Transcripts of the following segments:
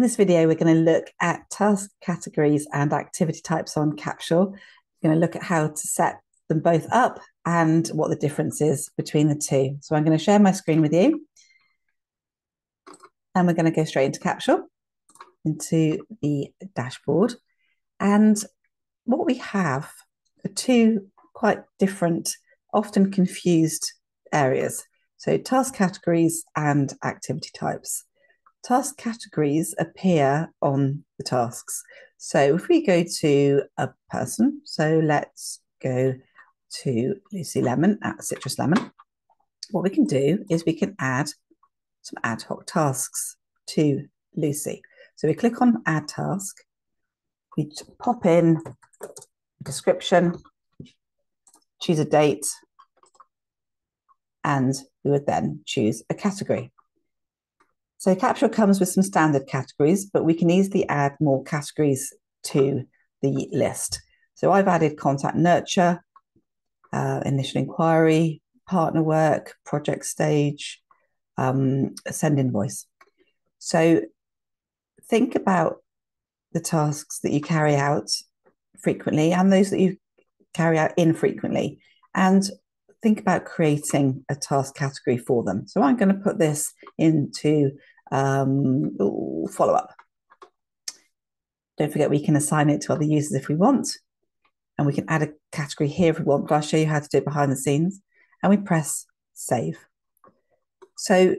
In this video, we're going to look at task categories and activity types on Capsule. We're going to look at how to set them both up and what the difference is between the two. So I'm going to share my screen with you. And we're going to go straight into Capsule, into the dashboard. And what we have are two quite different, often confused areas. So task categories and activity types. Task categories appear on the tasks. So if we go to a person, so let's go to Lucy Lemon at Citrus Lemon, what we can do is we can add some ad hoc tasks to Lucy. So we click on Add Task, we pop in a description, choose a date, and we would then choose a category. So Capsule comes with some standard categories, but we can easily add more categories to the list. So I've added contact nurture, initial inquiry, partner work, project stage, send invoice. So think about the tasks that you carry out frequently and those that you carry out infrequently, and think about creating a task category for them. So I'm going to put this into follow-up. Don't forget we can assign it to other users if we want, and we can add a category here if we want, but I'll show you how to do it behind the scenes, and we press save. So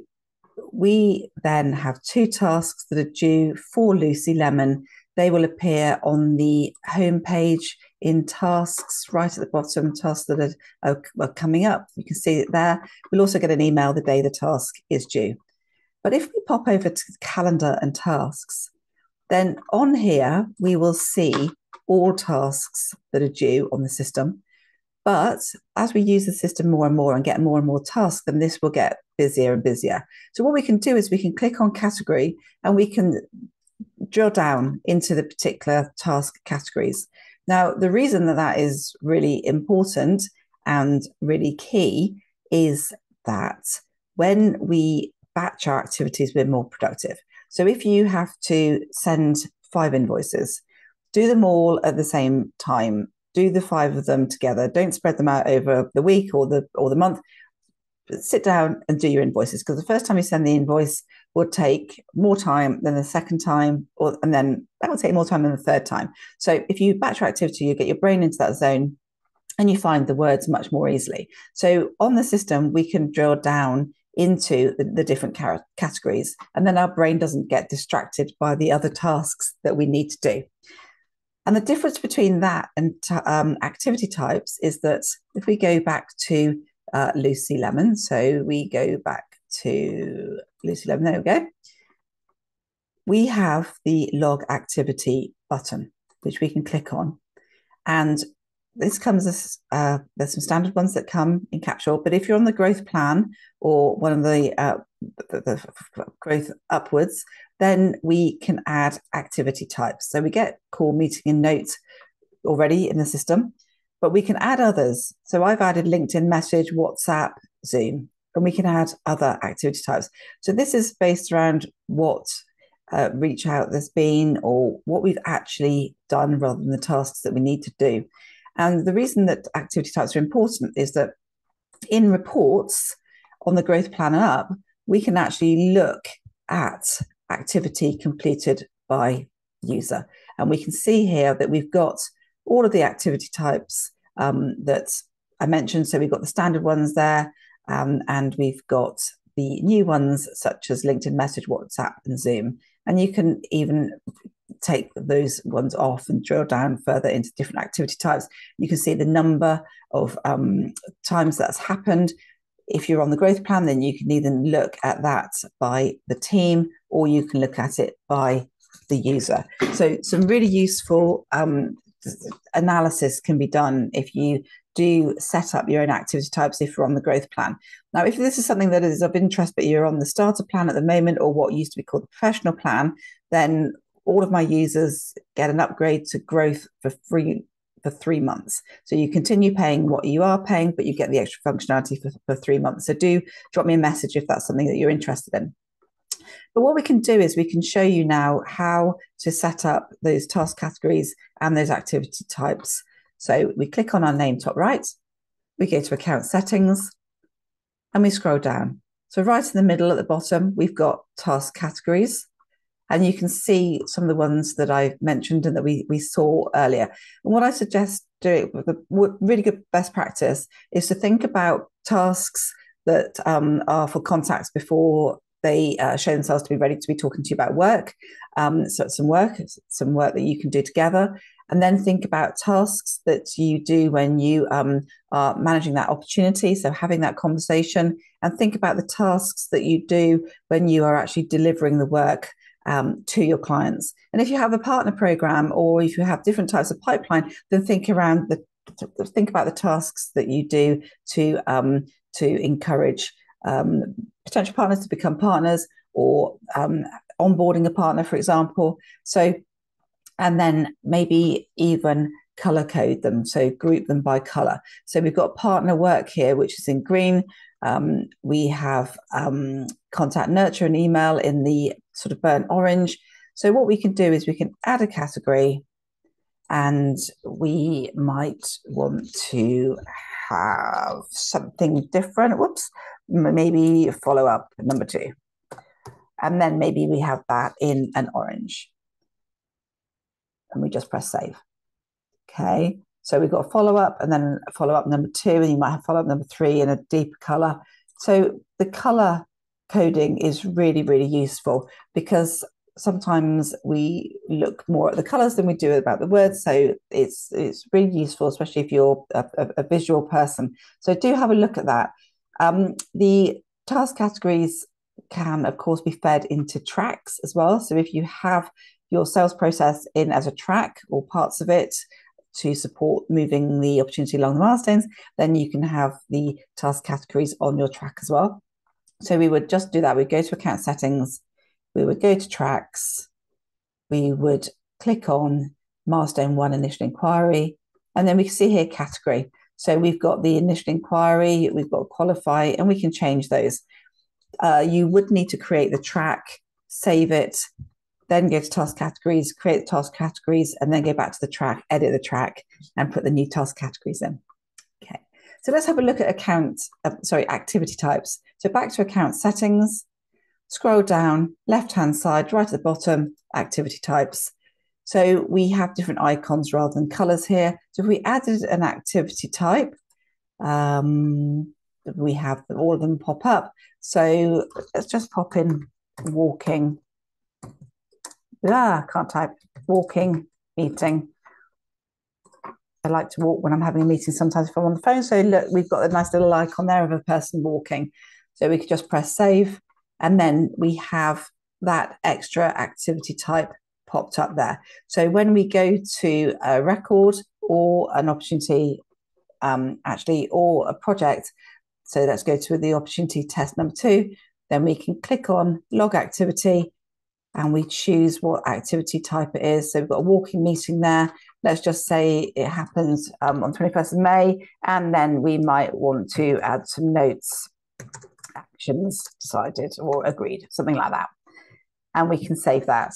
we then have two tasks that are due for Lucy Lemon. They will appear on the home page in tasks right at the bottom, tasks that are coming up. You can see it there. We'll also get an email the day the task is due. But if we pop over to calendar and tasks, then on here, we will see all tasks that are due on the system. But as we use the system more and more and get more and more tasks, then this will get busier and busier. So what we can do is we can click on category and we can drill down into the particular task categories. Now, the reason that that is really important and really key is that when we batch our activities, we're more productive. So if you have to send 5 invoices, do them all at the same time. Do the 5 of them together. Don't spread them out over the week or the month. Sit down and do your invoices, because the first time you send the invoice will take more time than the second time, and then that will take more time than the third time. So if you batch your activity, you get your brain into that zone and you find the words much more easily. So on the system, we can drill down into the different categories, and then our brain doesn't get distracted by the other tasks that we need to do. And the difference between that and activity types is that if we go back to Lucy Lemon, so we go back to Lucy Lemon, there we go. We have the log activity button, which we can click on. And this comes as, there's some standard ones that come in Capsule, but if you're on the growth plan or one of the growth upwards, then we can add activity types. So we get call, meeting, and note already in the system, but we can add others. So I've added LinkedIn message, WhatsApp, Zoom, and we can add other activity types. So this is based around what reach out there's been or what we've actually done rather than the tasks that we need to do. And the reason that activity types are important is that in reports on the growth plan and up, we can actually look at activity completed by user. And we can see here that we've got all of the activity types that I mentioned. So we've got the standard ones there, and we've got the new ones such as LinkedIn message, WhatsApp, and Zoom. And you can even take those ones off and drill down further into different activity types. You can see the number of times that's happened. If you're on the growth plan, then you can either look at that by the team or you can look at it by the user. So some really useful analysis can be done if you do set up your own activity types if you're on the growth plan. Now, if this is something that is of interest, but you're on the starter plan at the moment or what used to be called the professional plan, then all of my users get an upgrade to growth for free for 3 months. So you continue paying what you are paying, but you get the extra functionality for 3 months. So do drop me a message if that's something that you're interested in. But what we can do is we can show you now how to set up those task categories and those activity types. So we click on our name top right, we go to account settings, and we scroll down. So right in the middle at the bottom, we've got task categories. And you can see some of the ones that I mentioned and that we saw earlier. And what I suggest doing, the really good best practice, is to think about tasks that are for contacts before they show themselves to be ready to be talking to you about work. So some work that you can do together. And then think about tasks that you do when you are managing that opportunity, so having that conversation, and think about the tasks that you do when you are actually delivering the work to your clients. And if you have a partner program or if you have different types of pipeline, then think about the tasks that you do to encourage potential partners to become partners, or onboarding a partner, for example. So, and then maybe even color code them, so group them by color. So we've got partner work here, which is in green. We have contact nurture and email in the sort of burnt orange. So what we can do is we can add a category, and we might want to have something different. Whoops, maybe follow up number 2. And then maybe we have that in an orange. And we just press save. Okay. So we've got a follow-up, and then a follow-up number 2, and you might have follow-up number 3 in a deeper color. So the color coding is really, really useful, because sometimes we look more at the colors than we do about the words. So it's really useful, especially if you're a visual person. So do have a look at that. The task categories can, of course, be fed into tracks as well. So if you have your sales process in as a track, or parts of it, to support moving the opportunity along the milestones, then you can have the task categories on your track as well. So we would just do that. We'd go to account settings, we would go to tracks, we would click on milestone 1 initial inquiry, and then we can see here category. So we've got the initial inquiry, we've got qualify, and we can change those. You would need to create the track, save it, then go to task categories, create the task categories, and then go back to the track, edit the track, and put the new task categories in. Okay, so let's have a look at activity types. So back to account settings, scroll down, left-hand side, right at the bottom, activity types. So we have different icons rather than colors here. So if we added an activity type, we have all of them pop up. So let's just pop in walking. Can't type. Walking meeting. I like to walk when I'm having a meeting sometimes if I'm on the phone. So look, we've got a nice little icon there of a person walking. So we could just press save, and then we have that extra activity type popped up there. So when we go to a record or an opportunity, or a project, so let's go to the opportunity test number 2, then we can click on log activity, and we choose what activity type it is. So we've got a walking meeting there. Let's just say it happens on 21st of May, and then we might want to add some notes, actions decided or agreed, something like that. And we can save that.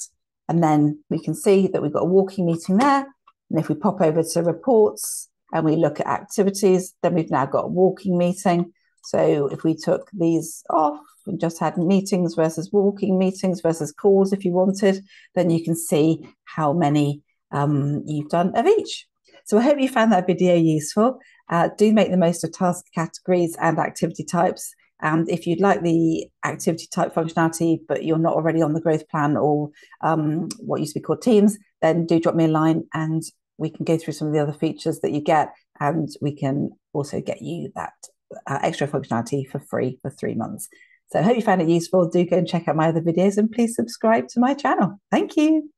And then we can see that we've got a walking meeting there. And if we pop over to reports and we look at activities, then we've now got a walking meeting. So if we took these off and just had meetings versus walking meetings versus calls if you wanted, then you can see how many you've done of each. So I hope you found that video useful. Do make the most of task categories and activity types. And if you'd like the activity type functionality, but you're not already on the growth plan or what used to be called teams, then do drop me a line and we can go through some of the other features that you get. And we can also get you that extra functionality for free for 3 months. So I hope you found it useful. Do go and check out my other videos, and please subscribe to my channel. Thank you.